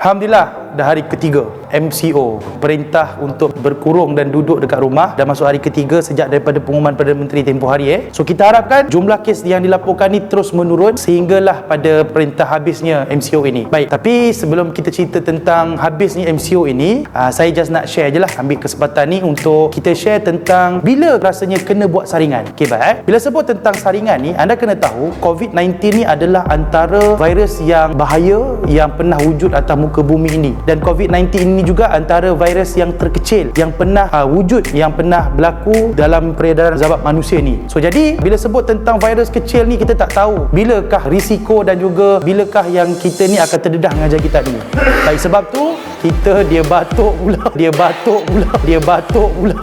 Alhamdulillah, dah hari ketiga MCO perintah untuk berkurung dan duduk dekat rumah, dah masuk hari ketiga sejak daripada pengumuman Perdana Menteri tempoh hari. So kita harapkan jumlah kes yang dilaporkan ni terus menurun sehinggalah pada perintah habisnya MCO ini. Baik, tapi sebelum kita cerita tentang habisnya MCO ini, saya just nak share je lah, ambil kesempatan ni untuk kita share tentang bila rasanya kena buat saringan. Okay, baik. Bila sebut tentang saringan ni, anda kena tahu COVID-19 ni adalah antara virus yang bahaya yang pernah wujud atas muka bumi ini, dan COVID-19 ini juga antara virus yang terkecil yang pernah wujud, yang pernah berlaku dalam peredaran zabat manusia ni. So jadi bila sebut tentang virus kecil ni, kita tak tahu bilakah risiko dan juga bilakah yang kita ni akan terdedah dengan jangkitan ini. Baik, sebab tu dia batuk pula.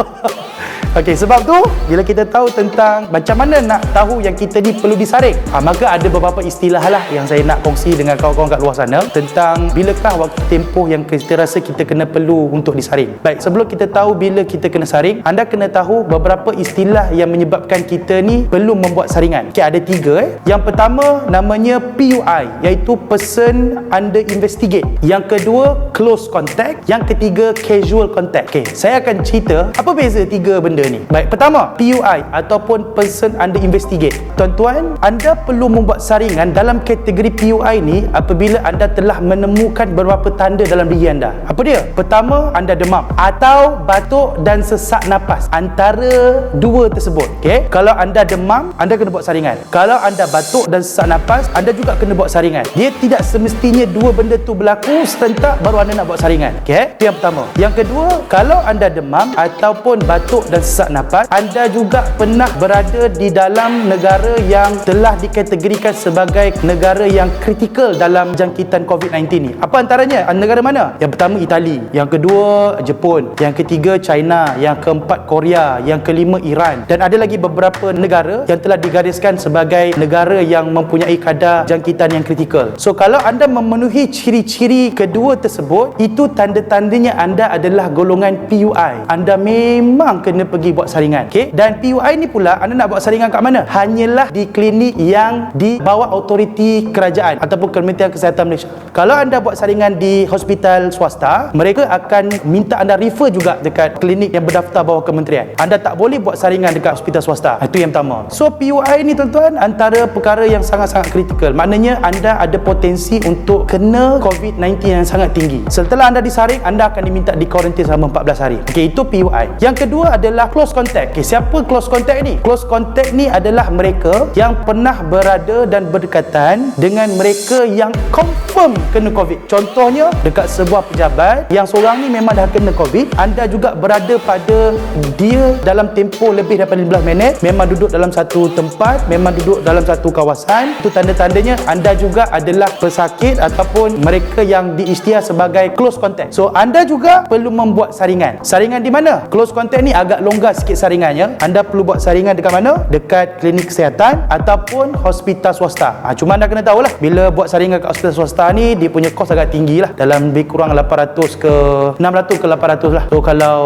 Okey, sebab tu bila kita tahu tentang macam mana nak tahu yang kita ni perlu disaring, maka ada beberapa istilah lah yang saya nak kongsi dengan kawan-kawan kat luar sana tentang bilakah waktu tempoh yang kita rasa kita kena perlu untuk disaring. Baik, sebelum kita tahu bila kita kena saring, anda kena tahu beberapa istilah yang menyebabkan kita ni perlu membuat saringan. Okey, ada 3. Yang pertama namanya PUI, iaitu Person Under Investigate. Yang kedua Close Contact. Yang ketiga Casual Contact. Okey, saya akan cerita apa beza 3 benda ni. Baik, pertama PUI ataupun Person Under Investigate. Tuan-tuan, anda perlu membuat saringan dalam kategori PUI ni apabila anda telah menemukan beberapa tanda dalam diri anda. Apa dia? Pertama, anda demam atau batuk dan sesak napas, antara 2 tersebut. Okey, kalau anda demam, anda kena buat saringan. Kalau anda batuk dan sesak napas, anda juga kena buat saringan. Dia tidak semestinya 2 benda tu berlaku serentak baru anda nak buat saringan. Okey, itu yang pertama. Yang kedua, kalau anda demam ataupun batuk dan sesak napas, anda juga pernah berada di dalam negara yang telah dikategorikan sebagai negara yang kritikal dalam jangkitan COVID-19 ni. Apa antaranya? Negara mana? Yang pertama Itali, yang kedua Jepun, yang ketiga China, yang keempat Korea, yang kelima Iran, dan ada lagi beberapa negara yang telah digariskan sebagai negara yang mempunyai kadar jangkitan yang kritikal. So kalau anda memenuhi ciri-ciri kedua tersebut, itu tanda-tandanya anda adalah golongan PUI. Anda memang kena pergi buat saringan. Okey, dan PUI ni pula anda nak buat saringan kat mana? Hanyalah di klinik yang di bawah autoriti kerajaan ataupun Kementerian Kesihatan Malaysia. Kalau anda buat saringan di hospital swasta, mereka akan minta anda refer juga dekat klinik yang berdaftar bawah kementerian. Anda tak boleh buat saringan dekat hospital swasta. Itu yang pertama. So PUI ni tuan-tuan antara perkara yang sangat-sangat kritikal. Maknanya anda ada potensi untuk kena COVID-19 yang sangat tinggi. Setelah anda disaring, anda akan diminta di kuarantin selama 14 hari. Okey, itu PUI. Yang kedua adalah close contact. Okay, siapa close contact ni? Close contact ni adalah mereka yang pernah berada dan berdekatan dengan mereka yang confirm kena COVID. Contohnya, dekat sebuah pejabat yang seorang ni memang dah kena COVID, anda juga berada pada dia dalam tempoh lebih daripada 15 minit, memang duduk dalam satu tempat, memang duduk dalam satu kawasan, itu tanda-tandanya anda juga adalah pesakit ataupun mereka yang diisytihar sebagai close contact. So, anda juga perlu membuat saringan. Saringan di mana? Close contact ni agak longgar sikit saringannya. Anda perlu buat saringan dekat mana? Dekat klinik kesihatan ataupun hospital swasta. Cuma anda kena tahulah, bila buat saringan kat hospital swasta ni, dia punya kos agak tinggi lah, dalam lebih kurang 600 ke 800 lah. So kalau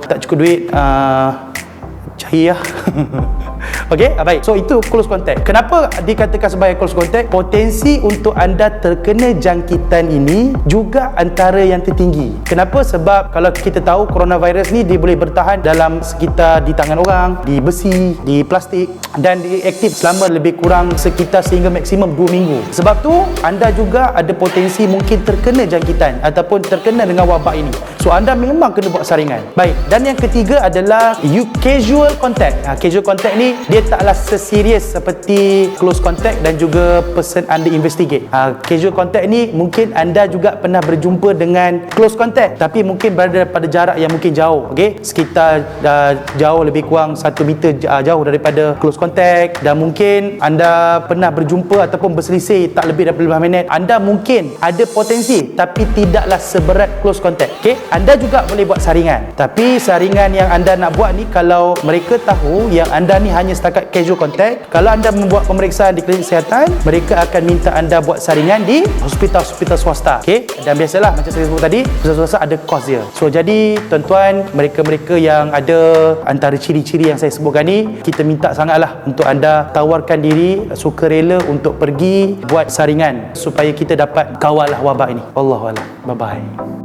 tak cukup duit, cari lah. Okey, baik. So itu close contact. Kenapa dikatakan sebagai close contact? Potensi untuk anda terkena jangkitan ini juga antara yang tertinggi. Kenapa? Sebab kalau kita tahu coronavirus ni dia boleh bertahan dalam sekitar di tangan orang, di besi, di plastik, dan dia aktif selama lebih kurang sekitar sehingga maksimum 2 minggu. Sebab tu anda juga ada potensi mungkin terkena jangkitan ataupun terkena dengan wabak ini. So anda memang kena buat saringan. Baik, dan yang ketiga adalah casual contact. Casual contact ni dia taklah seserius seperti close contact dan juga person under investigate. Casual contact ni mungkin anda juga pernah berjumpa dengan close contact, tapi mungkin berada pada jarak yang mungkin jauh. Okey, sekitar jauh lebih kurang 1 meter jauh daripada close contact, dan mungkin anda pernah berjumpa ataupun berselisih tak lebih daripada 15 minit. Anda mungkin ada potensi tapi tidaklah seberat close contact. Okey, anda juga boleh buat saringan. Tapi saringan yang anda nak buat ni, kalau mereka tahu yang anda ni hanya setakat casual contact, kalau anda membuat pemeriksaan di klinik kesihatan, mereka akan minta anda buat saringan di hospital-hospital swasta. Okey, dan biasalah macam saya sebut tadi, hospital swasta ada kos dia. So jadi tuan-tuan, mereka-mereka yang ada antara ciri-ciri yang saya sebutkan ni, kita minta sangatlah untuk anda tawarkan diri sukarela untuk pergi buat saringan supaya kita dapat kawal wabak ini. Wallahualam. Bye bye.